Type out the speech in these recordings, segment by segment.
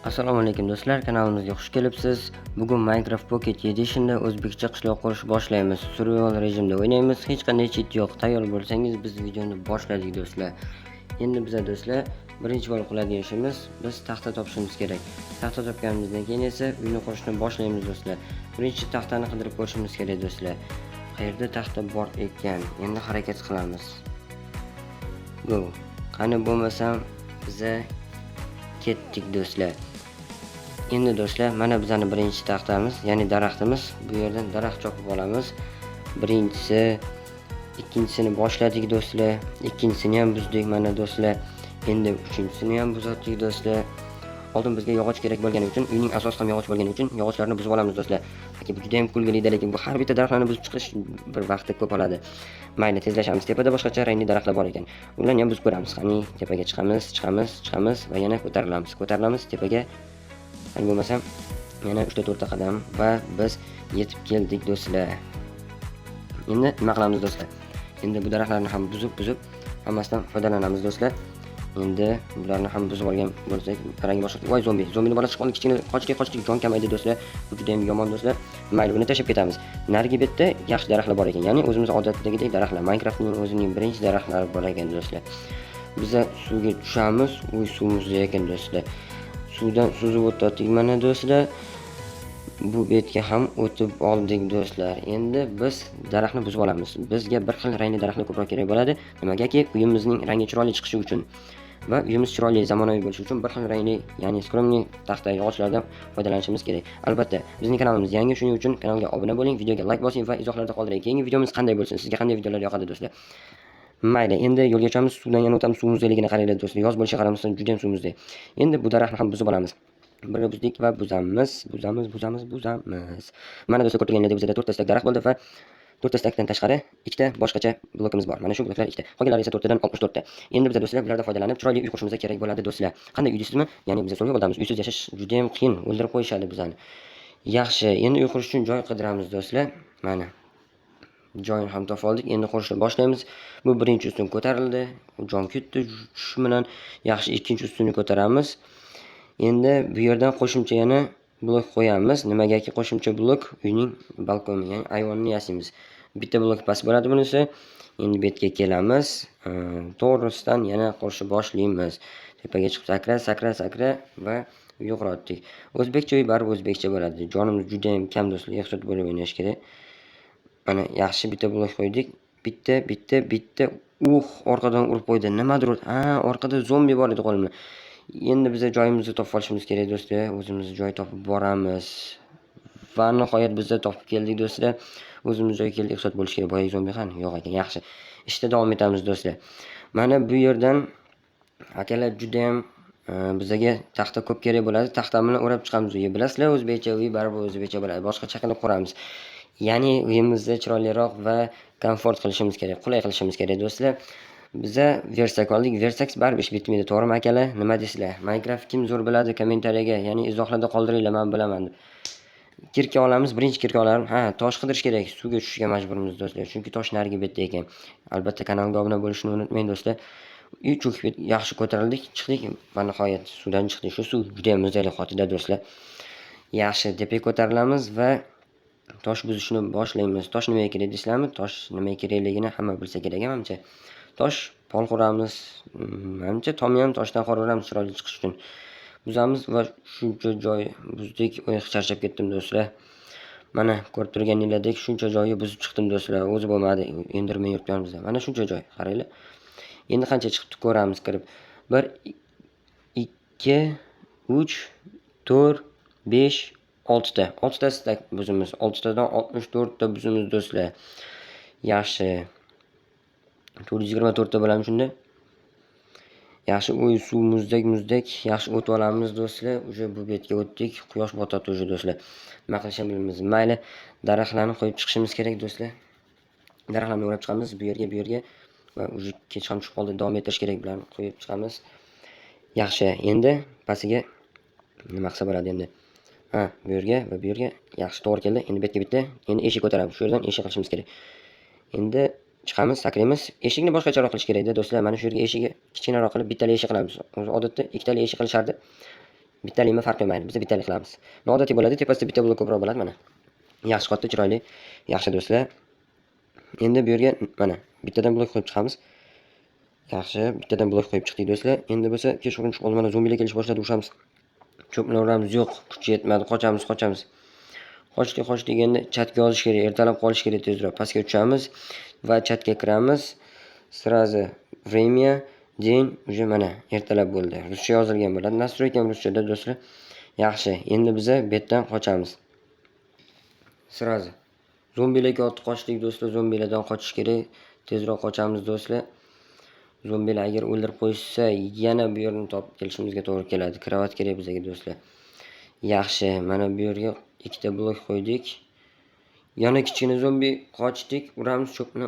Assalomu alaykum do'stlar, kanalimizga xush kelibsiz. Bugun Minecraft Pocket Edition'da o'zbekcha qishloq qurish boshlaymiz. Survival rejimda o'ynaymiz. Hech qanday cheat yo'q. Tayyor bo'lsangiz biz videoni boshladik do'stlar. Endi biza do'stlar birinchi bo'lib qiladigan ishimiz biz taxta topishimiz kerak. Taxta topganimizdan keyin esa uyni qurishni boshlaymiz do'stlar. Birinchi taxtani qidirib ko'rishimiz kerak do'stlar. Qayerda taxta bor ekan? Endi harakat qilamiz. Go. Qani bo'lmasam biza ketdik do'stlar. Endi do'stlar, mana bizning birinchi taxtamiz, ya'ni daraxtimiz. Bu yerdan daraxt chopib olamiz. Birinchisi, ikkinchisini boshladik do'stlar. Ikkinchisini ham buzdik mana do'stlar. Endi uchinchisini ham buzatdik do'stlar. Oldin bizga yog'och kerak bo'lgani uchun, uyning asosi ham yog'och bo'lgani uchun yog'ochlarni buzib olamiz do'stlar. Aka bu juda ham kulgili, lekin bu har bitta daraxtlarni buzib chiqish bir vaqtni ko'p oladi. Mayli, tezlashamiz. Tepada boshqacha rangli daraxtlar bor ekan. Ularni ham buzib ko'ramiz. Qani tepaga chiqamiz va yana ko'tarilamiz tepaga. Hali bo'lmasam yana 3-4 qadam va biz yetib keldik do'stlar. Endi nima qilamiz do'stlar? Endi bu daraxtlarni ham buzib hammasidan foydalanamiz do'stlar. Endi bularni ham buzib olgan bo'lsak, rangi boshqa. Voy zombini bola chiqqan kichkina qochdik jon kamaydi do'stlar. Bu juda ham yomon do'stlar. Mayli, buni tashab ketamiz. Narigi betda yaxshi daraxtlar bor ekan. Ya'ni o'zimiz odatdagidek daraxtlar, Minecraftning o'zining birinchi daraxtlari bor ekan do'stlar. Biz suvga tushamiz, suvimizda ekan do'stlar. Suvdan suzib o'tdik mana do'stlar. Bu betga ham o'tib oldik do'stlar. Endi biz daraxtni buzib olamiz. Bizga bir xil rangli daraxtlar ko'proq kerak bo'ladi. Nimagaki? Uyimizning rangi chiroyli chiqishi uchun va uyimiz chiroyli, zamonaviy bo'lishi uchun bir xil rangli, ya'ni skromniy taxta yog'ochlardan foydalanishimiz kerak. Albatta, bizning kanalimiz yangi, shuning uchun kanalga obuna bo'ling, videoga like bosing va izohlarda qoldiring. Keyingi videomiz qanday bo'lsin, sizga qanday videolar yoqadi do'stlar? Mayli, endi yo'lga chiqamiz. Suvdan yana o'tamiz. Suv muzeyligini qaranglar do'stlar. Yoz bo'lishiga qaramasdan juda ham suv muzey. Endi bu daraxtni ham buzib olamiz. Birga buzdik va buzamiz. Mana do'stlar, ko'rganingizdek bizda 4 ta stak daraxt bo'ldi va 4 ta stakdan tashqari ikkita boshqacha blokimiz bor. Mana shu bloklar ikkita. Qolganlari esa 4 tadan 64 ta. Endi biz do'stlar bulardan foydalanib chiroyli uy qurishimizga kerak bo'ladi do'stlar. Qanday uy deysizmi? Ya'ni biz so'lga bo'ldamiz. Uysiz yashash juda ham qiyin. O'ldirib qo'yishadi bizani. Yaxshi, endi uy qurish uchun joy qidiramiz do'stlar. Mana joyni ham topib oldik. Endi qurishni boshlaymiz. Bu birinchi ustun ko'tarildi. Jon ketdi shu bilan. Yaxshi, ikkinchi ustuni ko'taramiz. Endi bu yerdan qo'shimcha yana blok qo'yamiz. Nimagaki qo'shimcha blok? Uyning balkoni, ya'ni ayvonini yasaymiz. Bitta blok past bo'ladi bunisi. Endi betga kelamiz. To'g'risidan yana qurishni boshlaymiz. Tepaga chiqib sakra va uy qurdik. O'zbekcha uy baribir o'zbekcha bo'ladi. Jonimiz juda ham kam do'stlar, ehtiyot bo'lib o'ynash kerak. Mana yaxshi bitta blok qo'ydik. Bitta. Orqadan urib qo'ydi. Nimadir? Orqada zombi bor edi qo'limda. Endi biz joyimizni topib olishimiz kerak do'stlar. O'zimiz joy topib boramiz. Va nihoyat biz topib keldik do'stlar. O'zimiz joyga keldik. Ehtiyot bo'lish kerak. Boya zombi qani? Yo'q ekan. Yaxshi. Ishda davom etamiz do'stlar. Mana bu yerdan akalar juda ham bizga taxta ko'p kerak bo'ladi. Taxta bilan o'rab chiqamiz uyga. Bilasizlar, o'zbekcha uy baribir o'zbekcha bo'ladi. Boshqacha qilib quramiz. Ya'ni uyimizni chiroyliroq va komfort qilishimiz kerak, qulay qilishimiz kerak do'stlar. Biza versak oldik. Versak baribir ish bitmaydi, to'g'rimi akalar? Nima deysizlar? Minecraft kim zo'r biladi? Kommentariyaga, ya'ni izohlarda qoldiringlar, men bilaman deb. Kirka olamiz, birinchi kirka olarim. Tosh qidirish kerak. Suvga tushishga majburmiz do'stlar, chunki tosh narigi betda ekan. Albatta kanalga obuna bo'lishni unutmang do'stlar. Cho'kib yaxshi ko'tarildik, chiqdik va nihoyat suvdan chiqdik. Shu suv juda ham muzayli xotida do'stlar. Yaxshi, tepaga ko'tarilamiz va tosh buzishni boshlaymiz. Tosh nimaga kerak deysizlarmi? Tosh nimaga kerakligini hamma bilsa kerak, menimcha. Tosh pol quramiz. Menimcha tomni ham toshdan quramiz chiroyli chiqish uchun. Buzamiz va shuncha joy buzdik. Charchab ketdim do'stlar. Mana ko'rib turganingizdek shuncha joyni buzib chiqdim do'stlar. O'zi bo'lmadi. Endirmay yuribmiz. Mana shuncha joy. Qaranglar. Endi qancha chiqibdi ko'ramiz kirib. 1 2 3 4 5 6 ta. 6 ta stak buzimiz. 6 tadan 64 ta buzimiz do'stlar. Yaxshi. 424 ta bo'lami shunda. Yaxshi, suv muzdek. Yaxshi o'tib olamiz do'stlar. Uje bu betga o'tdik. Quyosh botadi uje do'stlar. Nima qilishni bilmaymiz. Mayli, daraxtlarni qo'yib chiqishimiz kerak do'stlar. Daraxtlarni o'rab chiqamiz bu yerga va uje kech ham tushib qoldi. Davom ettirish kerak, bularni qo'yib chiqamiz. Yaxshi, endi pastiga nima qilsa bo'ladi endi? Bu yerga va bu yerga yaxshi to'g'ri keldi. Endi betga bitta. Endi eshik ko'taramiz. Shu yerdan eshik qilishimiz kerak. Endi chiqamiz, sakraymiz. Eshikni boshqacharoq qilish kerak-da do'stlar. Mana shu yerga eshigi kichkinaroq qilib bittali eshik qilamiz. O'zi odatda ikkitali eshik qilishardi. Bittalikmi farq qilmaydi. Biz bittalik qilamiz. Noodatiy bo'ladi, tepasida bitta blok ko'proq bo'ladi mana. Yaxshi qotdi, chiroyli. Yaxshi do'stlar. Endi bu yerga mana bittadan blok qo'yib chiqamiz. Yaxshi, bittadan blok qo'yib chiqdik do'stlar. Endi bo'lsa kechqurun chiqib mana zombilar kelish boshladi, urushamiz. Cho'plarimiz yo'q, kuch yetmadi, qochamiz. Qochdik endi chatga yozish kerak, ertalab qolish kerak tezroq. Pastga tushamiz va chatga kiramiz. Сразу время, день уже mana ertalab bo'ldi. Ruscha yozilgan bo'ladi. Настройка ruschada do'stlar. Yaxshi, endi biz bu yerdan qochamiz. Сразу zombilarga otib qochdik do'stlar, zombilardan qochish kerak. Tezroq qochamiz do'stlar. Zombilar agar o'ldirib qo'ysa, yana bu yerni topib kelishimizga to'g'ri keladi. Kravat kerak bizga do'stlar. Yaxshi, mana bu yerga ikkita blok qo'ydik. Yana kichkina zombi qochdik, uramiz cho'pni,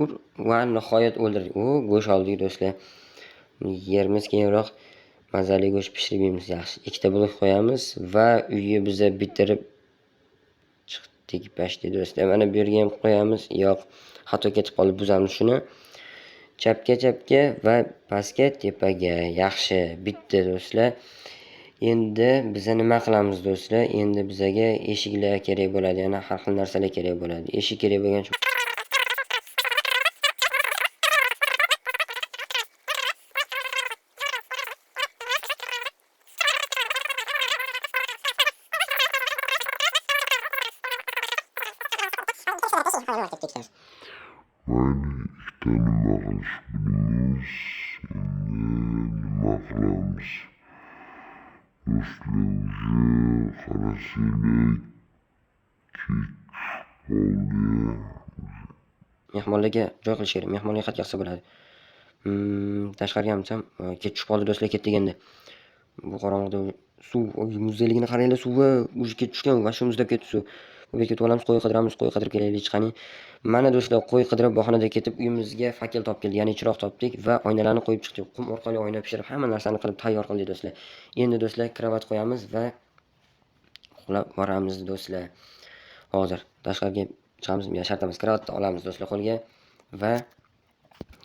ur va nihoyat o'ldirdik. Go'sht oldik do'stlar. Yerimiz keyinroq mazali go'sht pishirib yeymiz. Yaxshi, ikkita blok qo'yamiz va uyni biza bitirib chiqdik bashti do'stlar. Mana bu yerga ham qo'yamiz. Yo'q, xato ketib qoldi, buzamiz shuni. Chapga va pastga tepaga. Yaxshi, bitta do'stlar. Endi biz nima qilamiz do'stlar? Endi bizga eshiklar kerak bo'ladi, yana har xil narsalar kerak bo'ladi. Eshik kerak bo'lgan Mayli, ikkita nima qilish bilamiz. Nima qilamiz? Do'stlar, qarasanglar, kech qoldi. mehmonlarga joy qilish kerak. Mehmonlarga xat yozsa bo'ladi. Tashqariga hamsam kech tushib qoldi do'stlar, ketdik endi. Bu qorong'ida suv, muzdaligini qaranglar, suvi уже ketib tushgan va shu muzlab ketdi suv. Bu yerga ketib olamiz, qo'y qidirib kelaylik chiqani. Mana do'stlar, qo'y qidirib bahonada ketib uyimizga fakel topib keldik, ya'ni chiroq topdik va oynalarni qo'yib chiqdik. Qum orqali oyna pishirib hamma narsani qilib tayyor qildik do'stlar. Endi do'stlar kravat qo'yamiz va uxlab boramiz do'stlar. Hozir tashqariga chiqamiz, shart emas, kravatni olamiz do'stlar qo'lga va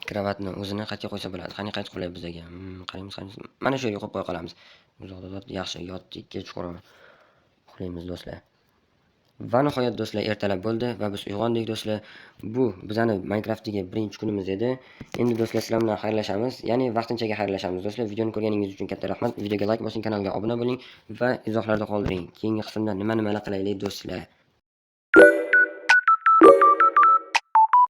kravatni o'zini qayerga qo'ysa bo'ladi. Qani qayt qulay bizga. Qaraymiz. Mana shu yerga qo'yib qo'ya qolamiz. Uzoqda yaxshi yotdik, kechqurun uxlaymiz do'stlar. Va nihoyat do'stlar ertalab bo'ldi va biz uyg'ondik do'stlar. Bu bizani Minecraftdagi birinchi kunimiz edi. Endi do'stlar sizlar bilan xayrlashamiz, ya'ni vaqtinchaga xayrlashamiz do'stlar. Videoni ko'rganingiz uchun katta rahmat. Videoga like bosing, kanalga obuna bo'ling va izohlarda qoldiring. Keyingi qismda nima qilaylik do'stlar.